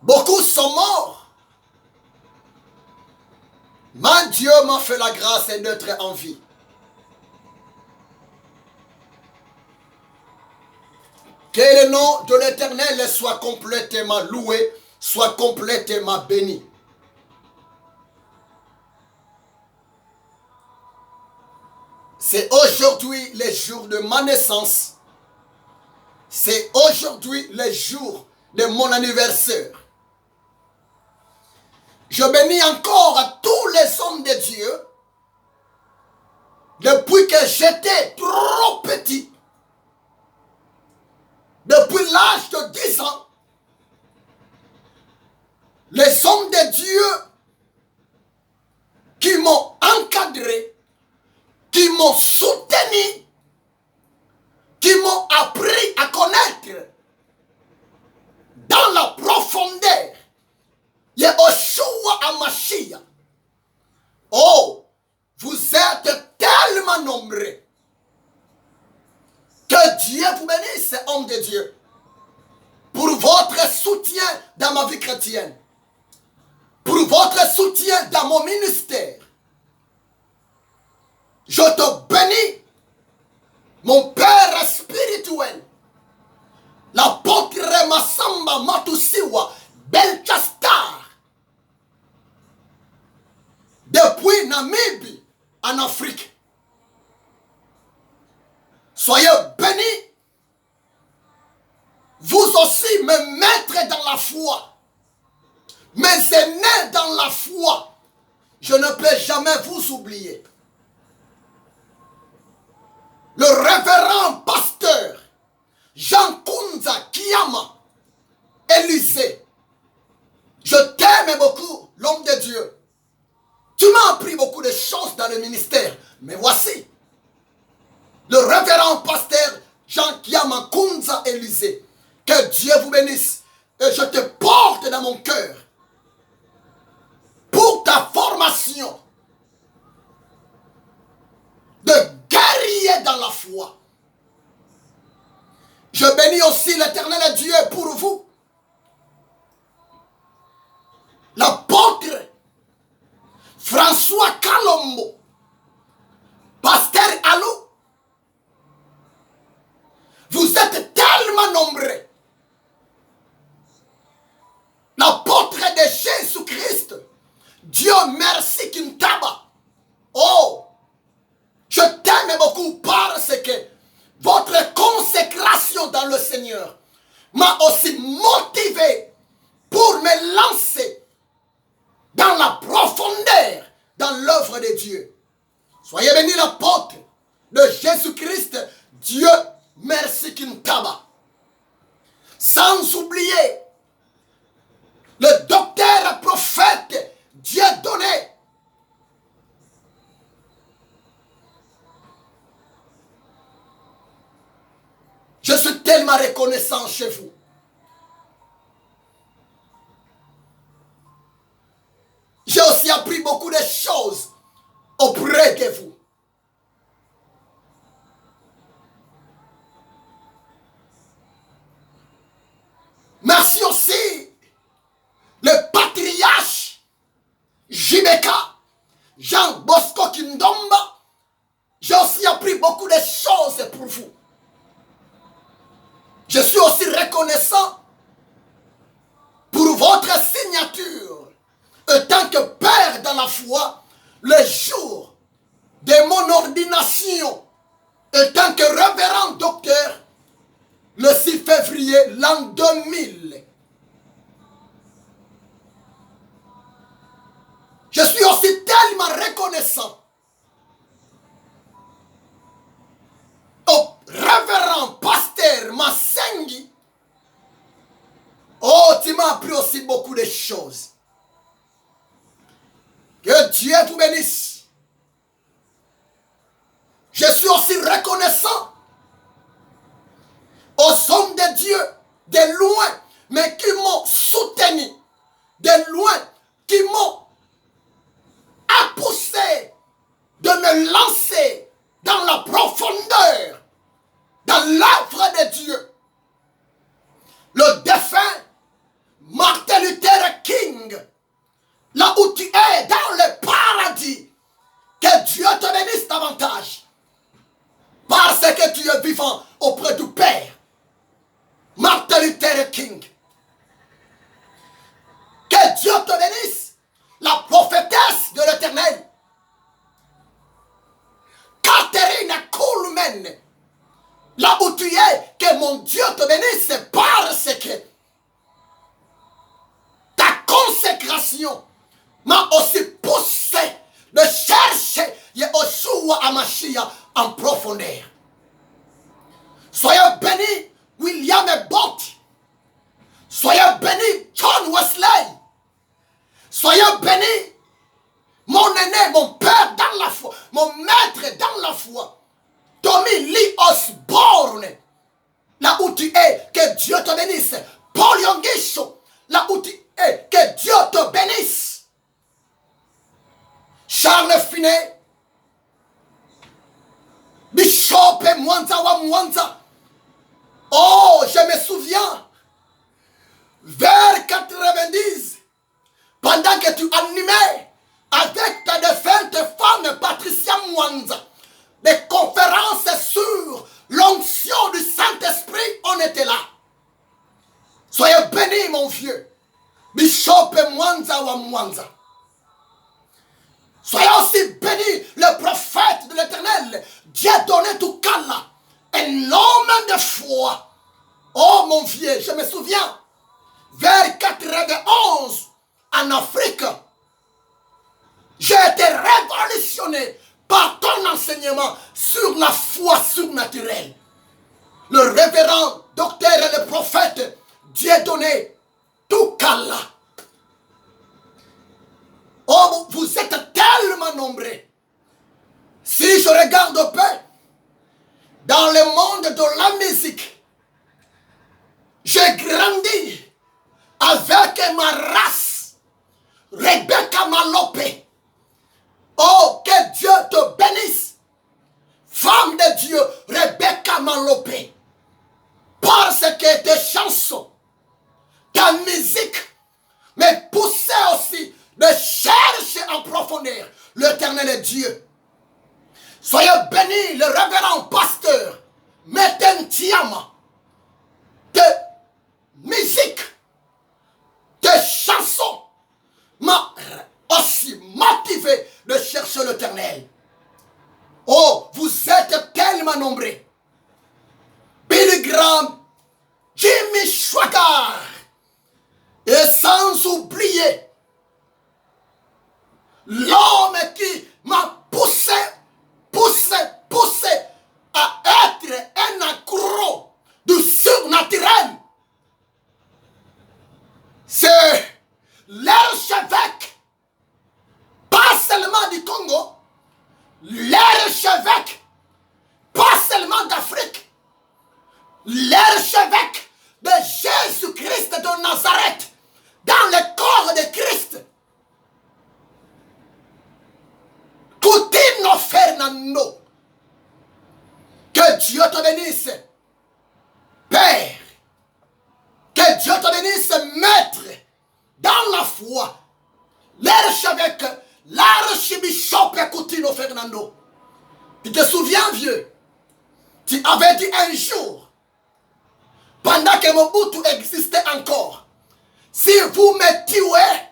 Beaucoup sont morts. Mais Dieu m'a fait la grâce d'être en vie. Que le nom de l'Éternel soit complètement loué, soit complètement béni. C'est aujourd'hui le jour de ma naissance. C'est aujourd'hui le jour de mon anniversaire. Je bénis encore à tous les hommes de Dieu depuis que j'étais trop petit. Depuis l'âge de 10 ans, les hommes de Dieu qui m'ont encadré, qui m'ont soutenu, qui m'ont appris à connaître dans la profondeur Yehoshua HaMashiach. Oh, vous êtes tellement nombreux. Que Dieu vous bénisse, homme de Dieu, pour votre soutien dans ma vie chrétienne, pour votre soutien dans mon ministère. Je te bénis, mon Père spirituel, l'apôtre Massamba Matusiwa Belchastar, depuis Namibie en Afrique. Soyez bénis, vous aussi me mettre dans la foi, mes aînés dans la foi. Je ne peux jamais vous oublier. Le révérend pasteur Jean Kunza Kiyama Élysée, je t'aime beaucoup, l'homme de Dieu. Tu m'as appris beaucoup de choses dans le ministère, mais voici le révérend pasteur Jean Kiyama Kunza Élysée. Que Dieu vous bénisse et je te porte dans mon cœur pour ta formation de guerrier dans la foi. Je bénis aussi l'Éternel Dieu pour vous. L'apôtre François Kalombo, pasteur Alou, vous êtes tellement nombreux. L'apôtre de Jésus-Christ, Dieu merci Kintaba. Oh, je t'aime beaucoup parce que votre consécration dans le Seigneur m'a aussi motivé pour me lancer dans la profondeur, dans l'œuvre de Dieu. Soyez bénis l'apôtre de Jésus-Christ, Dieu merci Kintaba. Sans oublier le docteur prophète Dieudonné. Je suis tellement reconnaissant chez vous. J'ai aussi appris beaucoup de choses auprès de vous. Merci aussi le patriarche Jibeka Jean Bosco Kindomba. J'ai aussi appris beaucoup de choses pour vous. Je suis aussi reconnaissant pour votre signature en tant que père dans la foi le jour de mon ordination en tant que révérend docteur le 6 février l'an 2000. Je suis aussi tellement reconnaissant au révérend pasteur Massengi. Oh, tu m'as appris aussi beaucoup de choses. Que Dieu vous bénisse. Je suis aussi reconnaissant aux hommes de Dieu de loin, mais qui m'ont soutenu, de loin, qui m'ont poussé de me lancer dans la profondeur, dans l'œuvre de Dieu. Le défunt Martin the King. Que Dieu te bénisse, la prophétesse de l'Éternel. Catherine Coleman, là où tu es, que mon Dieu te bénisse parce que ta consécration m'a aussi poussé de chercher Yeshua Hamashiach en profondeur. Soyez bénis William Bott. Soyez bénis John Wesley. Soyez bénis mon aîné, mon père dans la foi, mon maître dans la foi, Tommy Lee Osborne, là où tu es, que Dieu te bénisse. Paul Yongisho, là où tu es, que Dieu te bénisse. Charles Finet, Bishop Mwanza wa Mwanza. Oh, je me souviens, vers 90, pendant que tu animais avec ta défunte femme Patricia Mwanza, des conférences sur l'onction du Saint-Esprit, on était là. Soyez bénis, mon vieux, Bishop Mwanza wa Mwanza. Soyez aussi bénis, le prophète de l'Éternel, Dieudonné Toukala, un homme de foi. Oh mon vieux, je me souviens, vers 91, en Afrique, j'ai été révolutionné par ton enseignement sur la foi surnaturelle. Le révérend docteur et le prophète Dieudonné Toukala. Oh, vous êtes tellement nombreux. Si je regarde un peu dans le monde de la musique, j'ai grandi avec ma race, Rebecca Malopé. Oh, que Dieu te bénisse, femme de Dieu, Rebecca Malopé. Parce que tes chansons, ta musique, me poussaient aussi de chercher en profondeur l'Éternel Dieu. Soyez bénis, le révérend pasteur Meten Tiama, de musique, de chansons, m'a aussi motivé de chercher l'Éternel. Oh, vous êtes tellement nombreux. Billy Graham, Jimmy Swaggart, et sans oublier l'homme qui m'a poussé à être un accro du surnaturel. C'est l'archevêque, pas seulement du Congo, l'archevêque, pas seulement d'Afrique, l'archevêque de Jésus-Christ de Nazareth, dans le corps de Christ. Coutinho Fernando. Que Dieu te bénisse, Père. Que Dieu te bénisse, Maître, dans la foi. L'archevêque, l'archbishop Coutinho Fernando. Tu te souviens, vieux? Tu avais dit un jour, pendant que Mobutu existait encore, si vous me tuez,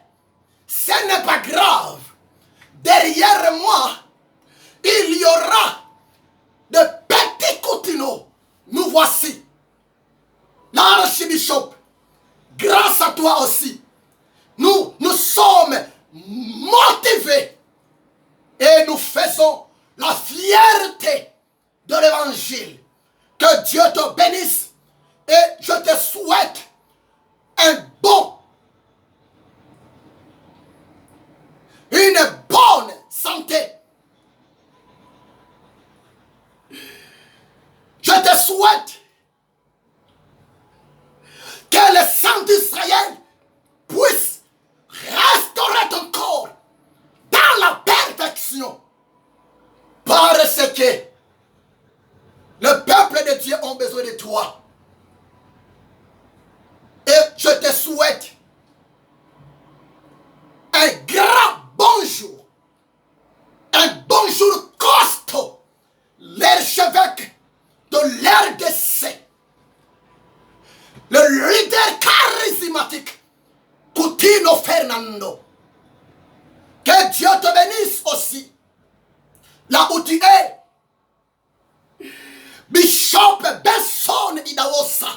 ce n'est pas grave. Derrière moi, il y aura de petits Coutinho. Nous voici. L'archbishop, grâce à toi aussi, nous sommes motivés et nous faisons la fierté de l'évangile. Que Dieu te bénisse et je te souhaite une bonne santé. Je te souhaite que le sang d'Israël puisse restaurer ton corps dans la perfection. Parce que le peuple de Dieu a besoin de toi. Et je te souhaite un grand bonjour. Un bonjour costaud. L'archevêque de l'RDC. Le leader charismatique, Coutinho Fernando. Que Dieu te bénisse aussi. Là où tu es, Bishop Benson Idaosa,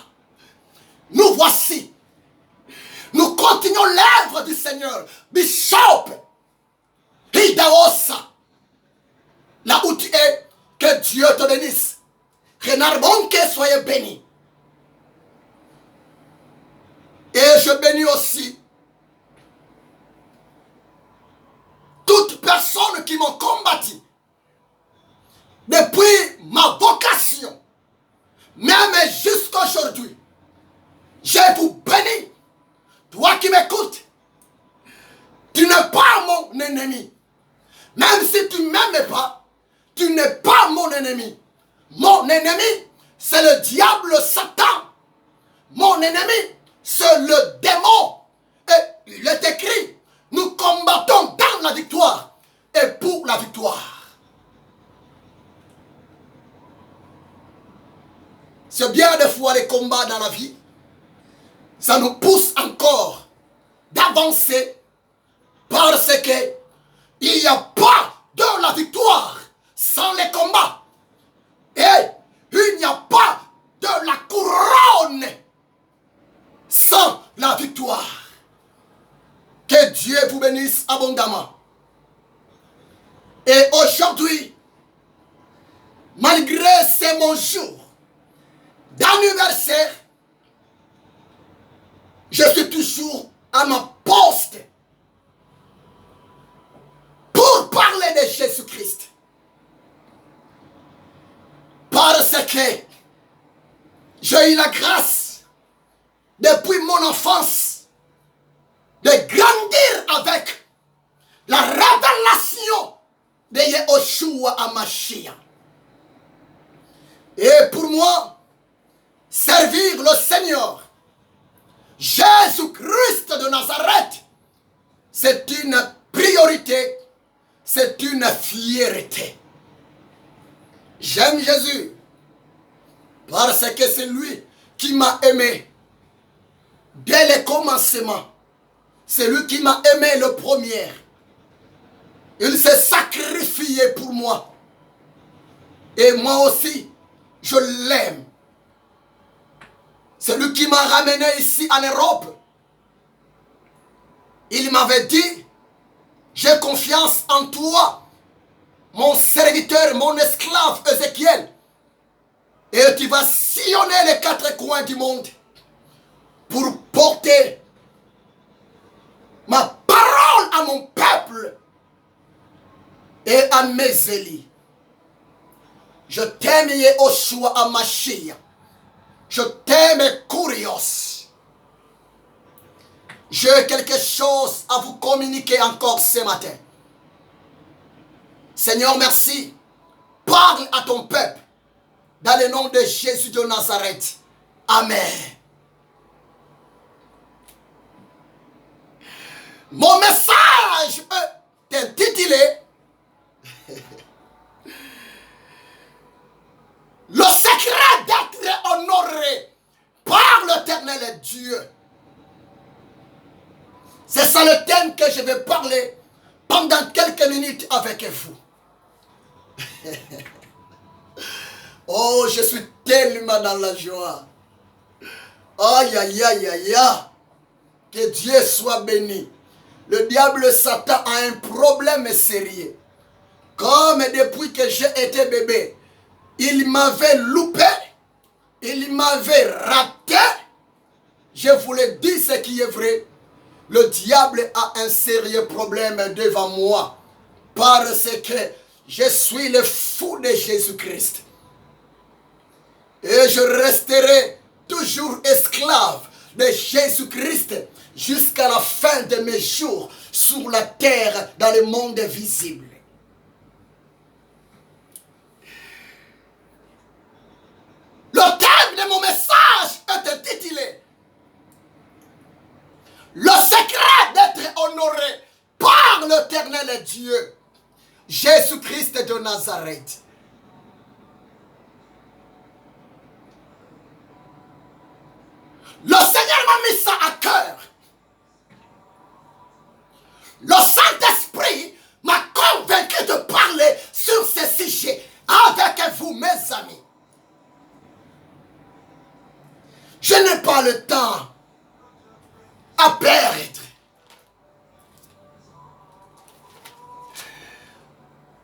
nous voici. Nous continuons l'œuvre du Seigneur. Bishop Idaosa, là où tu es, que Dieu te bénisse. Renard Bonke, soyez béni. Et je bénis aussi toutes personnes qui m'ont combattu depuis ma vocation, même jusqu'à aujourd'hui. Je vous bénis. Toi qui m'écoutes, tu n'es pas mon ennemi. Même si tu ne m'aimes pas, tu n'es pas mon ennemi. Mon ennemi, c'est le diable Satan. Mon ennemi, c'est le démon. Et il est écrit, nous combattons dans la victoire et pour la victoire. C'est bien de fois les combats dans la vie. Ça nous pousse encore d'avancer parce que il n'y a pas de la victoire sans les combats. Et il n'y a pas de la couronne sans la victoire. Que Dieu vous bénisse abondamment. Et aujourd'hui, malgré c'est mon jour d'anniversaire, je suis toujours à ma poste pour parler de Jésus-Christ. Parce que j'ai eu la grâce depuis mon enfance de grandir avec la révélation de Yehoshua HaMashiach. Et pour moi, servir le Seigneur Jésus-Christ de Nazareth, c'est une priorité, c'est une fierté. J'aime Jésus parce que c'est lui qui m'a aimé dès le commencement. C'est lui qui m'a aimé le premier. Il s'est sacrifié pour moi. Et moi aussi, je l'aime. C'est lui qui m'a ramené ici en Europe. Il m'avait dit, j'ai confiance en toi, mon serviteur, mon esclave Ézéchiel. Et tu vas sillonner les quatre coins du monde pour porter ma parole à mon peuple et à mes élus. Je t'aime Yehoshua HaMashiach. Je t'aime Kurios. J'ai quelque chose à vous communiquer encore ce matin. Seigneur, merci. Parle à ton peuple dans le nom de Jésus de Nazareth. Amen. Mon message est intitulé le secret d'être honoré par l'Éternel Dieu. C'est ça le thème que je vais parler pendant quelques minutes avec vous. Oh, je suis tellement dans la joie. Aïe, aïe, aïe, aïe, aïe. Que Dieu soit béni. Le diable Satan a un problème sérieux. Comme depuis que j'ai été bébé, il m'avait loupé, il m'avait raté. Je vous le dis ce qui est vrai. Le diable a un sérieux problème devant moi. Parce que je suis le fou de Jésus-Christ. Et je resterai toujours esclave de Jésus-Christ jusqu'à la fin de mes jours sur la terre dans le monde visible. Le thème de mon message est intitulé le secret d'être honoré par l'Éternel Dieu, Jésus-Christ de Nazareth. Le Seigneur m'a mis ça à cœur à perdre.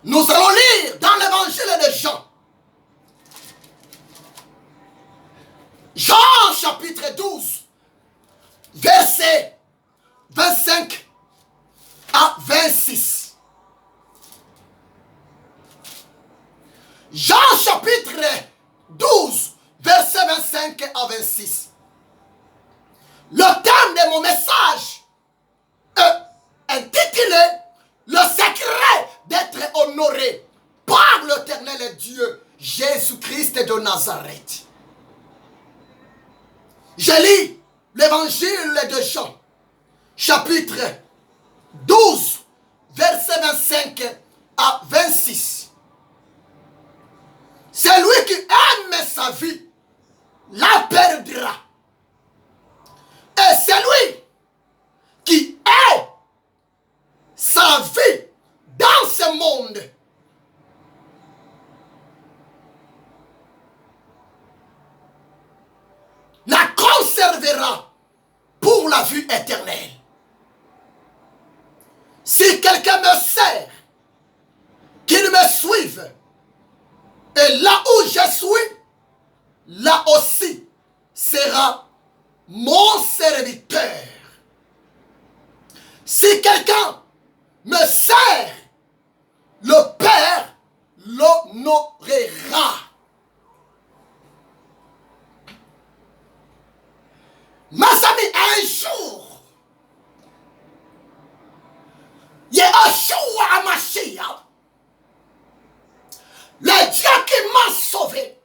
Nous allons lire dans l'évangile de Jean. Jean chapitre 12, verset 25 à 26. Jean chapitre 12, verset 25 à 26. Le thème de mon message est intitulé « Le secret d'être honoré par l'Éternel Dieu, Jésus-Christ de Nazareth ». Je lis l'évangile de Jean, chapitre 12, verset 25 à 26. Celui qui aime sa vie la perdra. Et celui qui est sa vie dans ce monde la conservera pour la vie éternelle. Si quelqu'un me sert, qu'il me suive, et là où je suis, là aussi sera mon serviteur. Si quelqu'un me sert, le Père l'honorera. Mes amis, un jour, Yeshua HaMashiach, le Dieu qui m'a sauvé,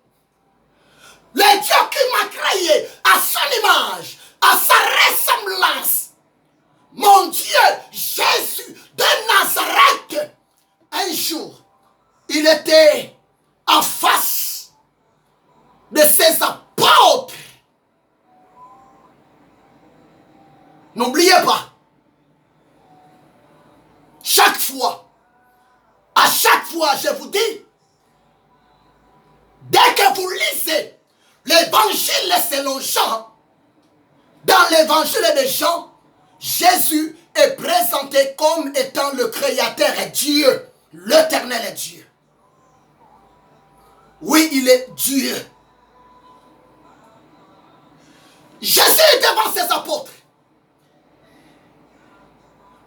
le Dieu qui m'a créé à son image, à sa ressemblance, mon Dieu, Jésus de Nazareth, un jour, il était en face de ses apôtres. N'oubliez pas, à chaque fois, je vous dis, dès que vous lisez l'évangile selon Jean, dans l'évangile de Jean, Jésus est présenté comme étant le Créateur et Dieu, l'Éternel Dieu. Oui, il est Dieu. Jésus est devant ses apôtres.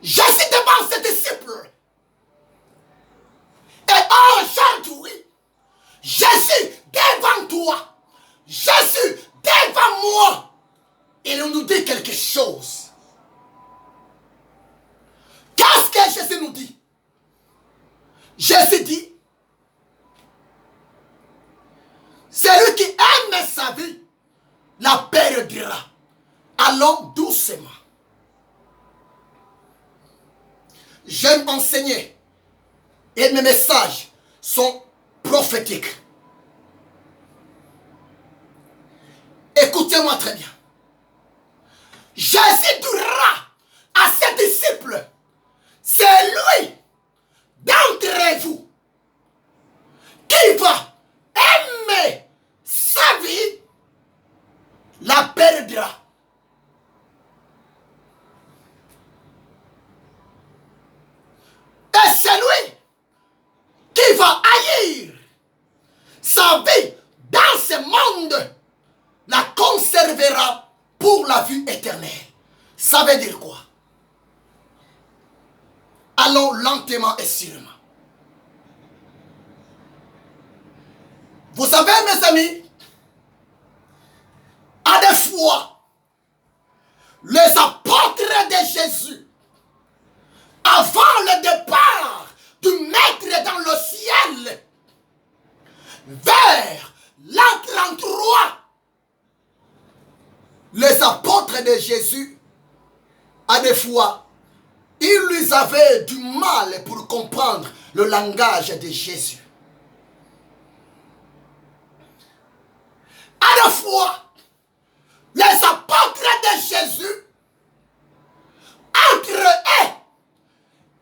Jésus devant ses disciples. Et aujourd'hui, Jésus devant toi, Jésus devant moi, il nous dit quelque chose. Qu'est-ce que Jésus nous dit? Jésus dit, celui qui aime sa vie la perdra. Allons doucement. J'aime enseigner et mes messages sont prophétiques. Écoutez-moi très bien. Jésus dira à ses disciples, c'est lui d'entre vous qui va aimer sa vie, la perdra. Et c'est lui qui va haïr sa vie dans ce monde, la conservera pour la vie éternelle. Ça veut dire quoi? Allons lentement et sûrement. Vous savez, mes amis, à des fois, les apôtres de Jésus, avant le départ du Maître dans le ciel, vers l'an 33, les apôtres de Jésus, à des fois, ils avaient du mal pour comprendre le langage de Jésus. À des fois, les apôtres de Jésus, entre eux,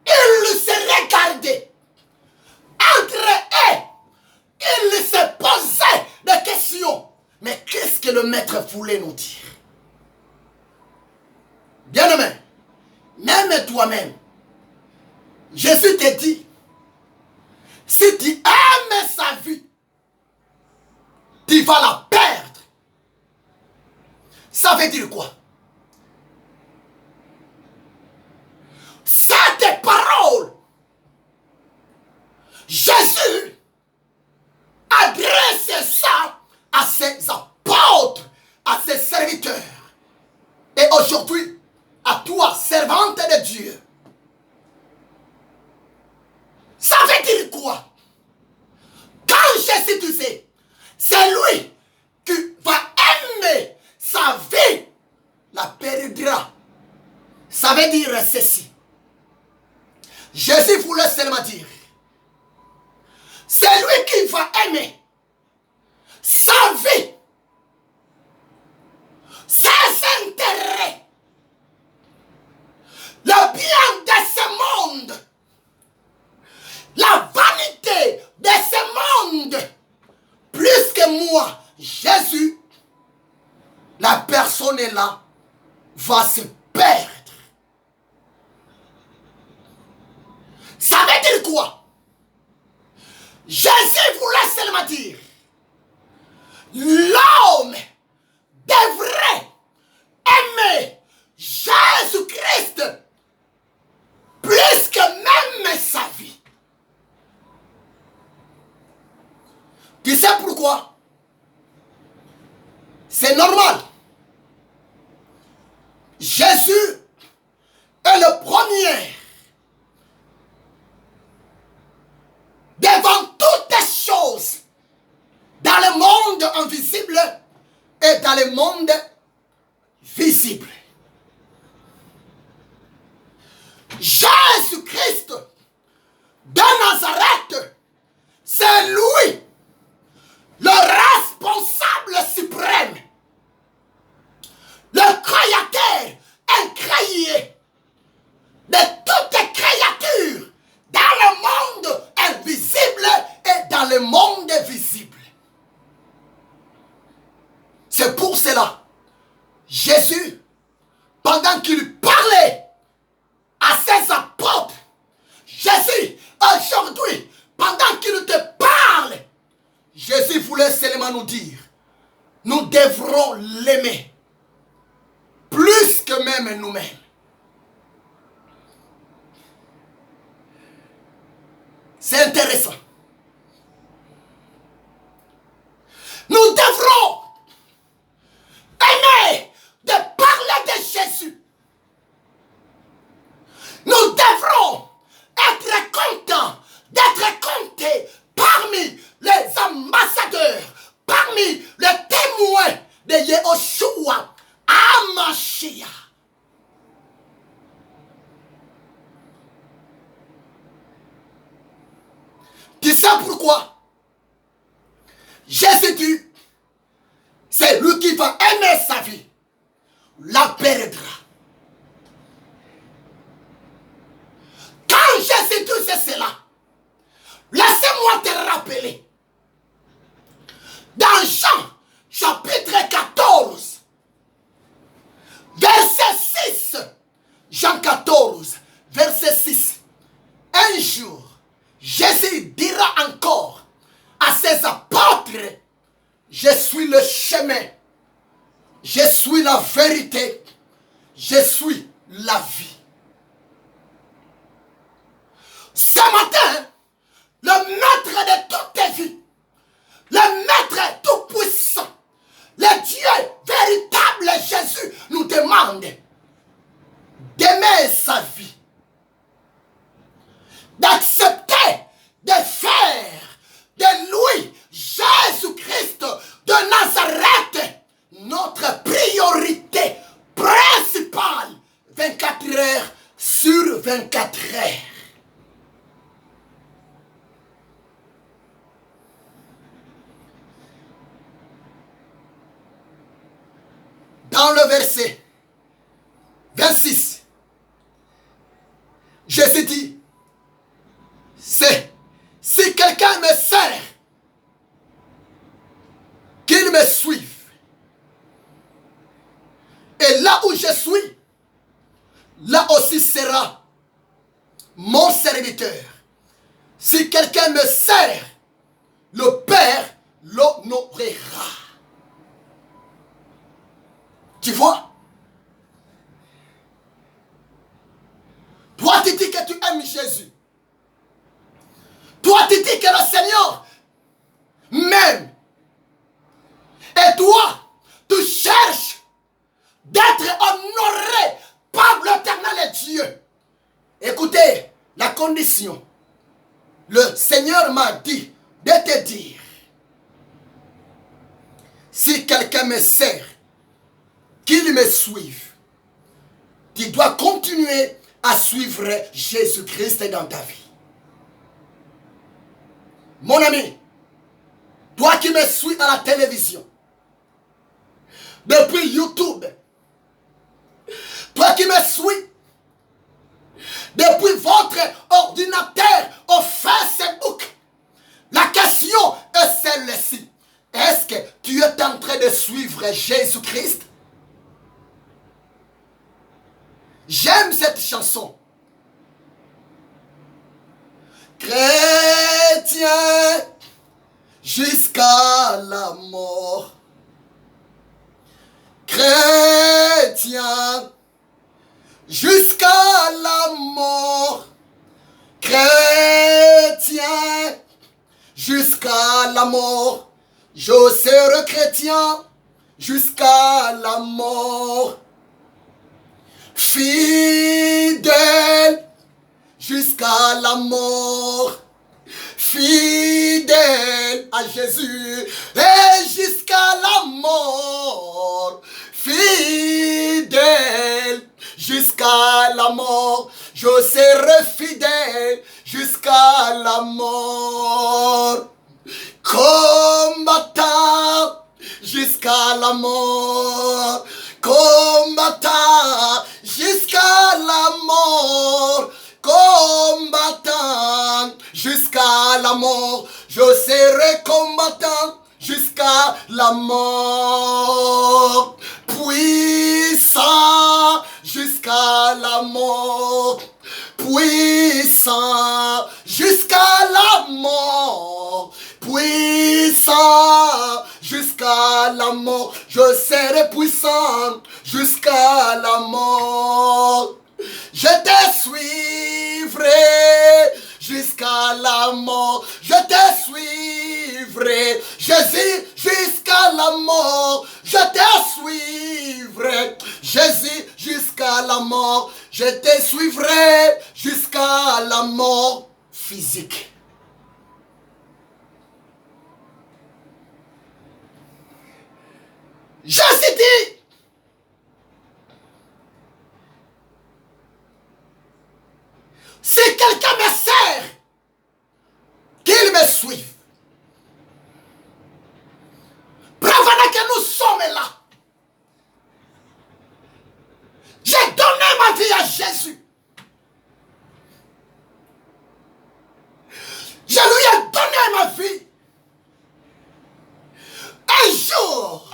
ils se regardaient. Entre eux, ils se posaient des questions. Mais qu'est-ce que le maître voulait nous dire? toi-même. Jésus te dit, si tu aimes sa vie, tu vas la perdre. Ça veut dire quoi? Cette parole, Jésus adresse ça à ses apôtres, à ses serviteurs. Et aujourd'hui, à toi, servante de Dieu. Ça veut dire quoi? Quand Jésus disait, c'est lui qui va aimer sa vie, la perdra. Ça veut dire ceci. Jésus voulait seulement dire, c'est lui qui va aimer sa vie, ses intérêts, le bien de ce monde, la vanité de ce monde, plus que moi, Jésus, la personne est là, va se perdre. Ça veut dire quoi? Jésus voulait seulement dire, l'homme devrait aimer Jésus-Christ plus que même sa vie. Tu sais pourquoi? C'est normal. Jésus est le premier devant toutes les choses dans le monde invisible et dans le monde visible. Jésus-Christ de Nazareth, c'est lui le responsable suprême, le créateur incréé de toutes les créatures dans le monde invisible et dans le monde visible. C'est pour cela, Jésus, pendant qu'il parlait à ses apôtres, Jésus, aujourd'hui, pendant qu'il te parle, Jésus voulait seulement nous dire, nous devrons l'aimer plus que même nous-mêmes. C'est intéressant. Nous devrons aimer de parler de Jésus. Nous devrons être contents d'être comptés parmi les ambassadeurs, parmi les témoins de Yehoshua HaMashiach. Tu sais pourquoi? Jésus dit, c'est lui qui va aimer sa vie, la perdra. Quand Jésus dit cela, laissez-moi te rappeler, dans Jean chapitre 14, verset 6, Jean 14, verset 6, un jour, Jésus dira encore à ses apôtres, je suis le chemin, je suis la vérité, je suis la vie. Ce matin, le maître de toutes tes vies, le maître tout-puissant, le Dieu véritable Jésus nous demande d'aimer sa vie, d'accepter de faire de lui, Jésus-Christ de Nazareth, notre priorité principale, 24 heures sur 24 heures. Dans le verset 26, Jésus dit, c'est si quelqu'un me sert, qu'il me suive. Et là où je suis, là aussi sera mon serviteur. Si quelqu'un me sert, le Père l'honorera. Tu vois? Toi, tu dis que tu aimes Jésus. Toi, tu dis que le Seigneur m'aime. Et toi, tu cherches d'être honoré par l'Éternel Dieu. Écoutez, la condition. Le Seigneur m'a dit de te dire, si quelqu'un me sert, qu'il me suive. Tu dois continuer à suivre Jésus-Christ dans ta vie. Mon ami, toi qui me suis à la télévision, depuis YouTube, toi qui me suis depuis votre ordinateur au Facebook, la question est celle-ci. Est-ce que tu es en train de suivre Jésus-Christ? J'aime cette chanson. Chrétien jusqu'à la mort. Chrétien jusqu'à la mort. Chrétien jusqu'à la mort. Je serai chrétien jusqu'à la mort. Fidèle jusqu'à la mort. Fidèle à Jésus et jusqu'à la mort. Fidèle jusqu'à la mort. Je serai fidèle jusqu'à la mort. Combattant jusqu'à la mort. Combattant jusqu'à la mort. Combattant jusqu'à la mort. Je serai combattant jusqu'à la mort. Puissant jusqu'à la mort. Puissant jusqu'à la mort. Puissant jusqu'à la mort. Je serai puissant jusqu'à la mort. Je te suivrai jusqu'à la mort. Je te suivrai, Jésus, jusqu'à la mort. Je te suivrai, Jésus, jusqu'à la mort. Je te suivrai jusqu'à la mort physique. Jésus dit, si quelqu'un me sert, qu'il me suive. Prévenez que nous sommes là. J'ai donné ma vie à Jésus. Je lui ai donné ma vie. Un jour,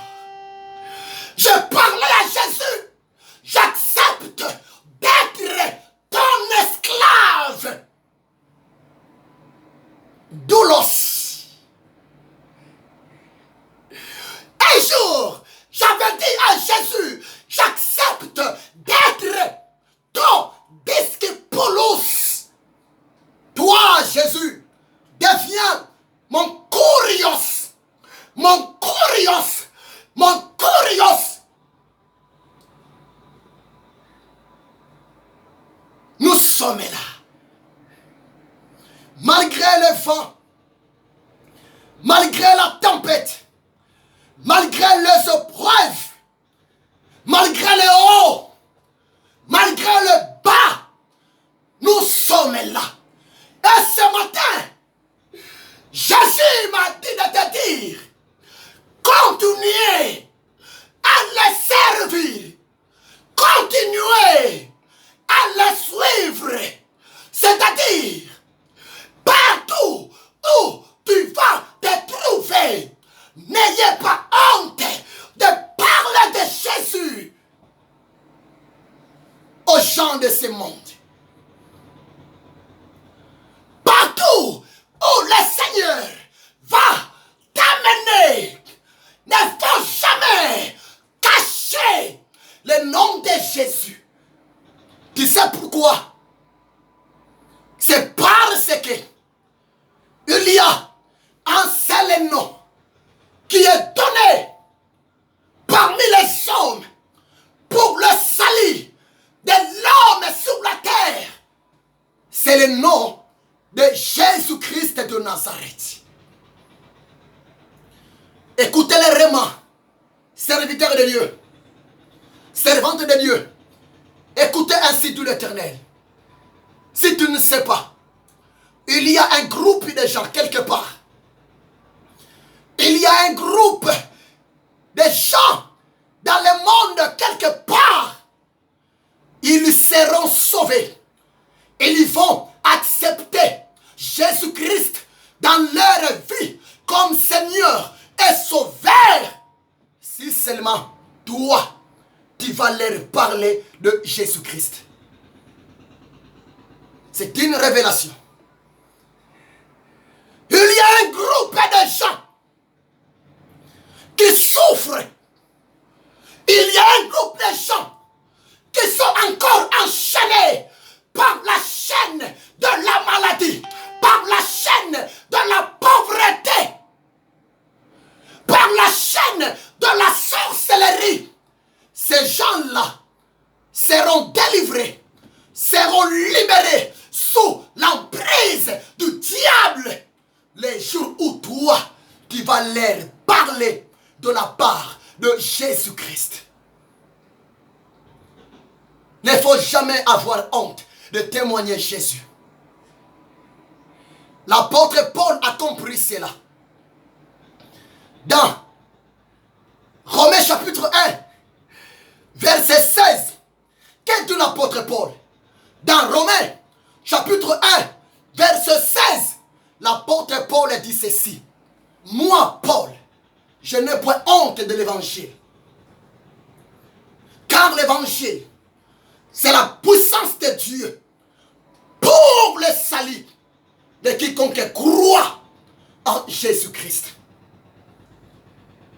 je parlais à Jésus. J'accepte d'être ton esclave. Doulos. Un jour, j'avais dit à Jésus, j'accepte d'être ton discipulus. Toi, Jésus, deviens mon kurios. Mon kurios. Mon kurios. Nous sommes là. Malgré le vent, malgré la tempête, malgré les épreuves, malgré le haut, malgré le bas, nous sommes là. Et ce matin, Jésus m'a dit de te dire, continuez à les servir, continuez à les suivre, c'est-à-dire partout où tu vas te trouver, n'ayez pas honte de parler de Jésus aux gens de ce monde. Tu sais pourquoi? C'est parce que il y a un seul nom qui est donné parmi les hommes pour le salut de l'homme sur la terre. C'est le nom de Jésus-Christ de Nazareth. Écoutez-les vraiment, serviteurs de Dieu, servantes de Dieu. Écoutez ainsi tout l'Éternel. Si tu ne sais pas, il y a un groupe de gens quelque part. Il y a un groupe de gens dans le monde quelque part. Ils seront sauvés. Ils vont accepter Jésus-Christ dans leur vie comme Seigneur et Sauveur. Si seulement toi, tu vas leur parler de Jésus-Christ. C'est une révélation. Il y a un groupe de gens qui souffrent. Il y a un groupe de gens qui sont encore enchaînés par la chaîne de la maladie, par la chaîne de la pauvreté, par la chaîne de la sorcellerie. Ces gens-là seront délivrés, seront libérés sous l'emprise du diable les jours où toi, tu vas leur parler de la part de Jésus-Christ. Il ne faut jamais avoir honte de témoigner Jésus. L'apôtre Paul a compris cela. Dans Romains chapitre 1, verset 16, qu'est-ce que l'apôtre Paul? Dans Romains chapitre 1, verset 16, l'apôtre Paul dit ceci. Moi, Paul, je n'ai point honte de l'évangile. Car l'évangile, c'est la puissance de Dieu pour le salut de quiconque croit en Jésus-Christ.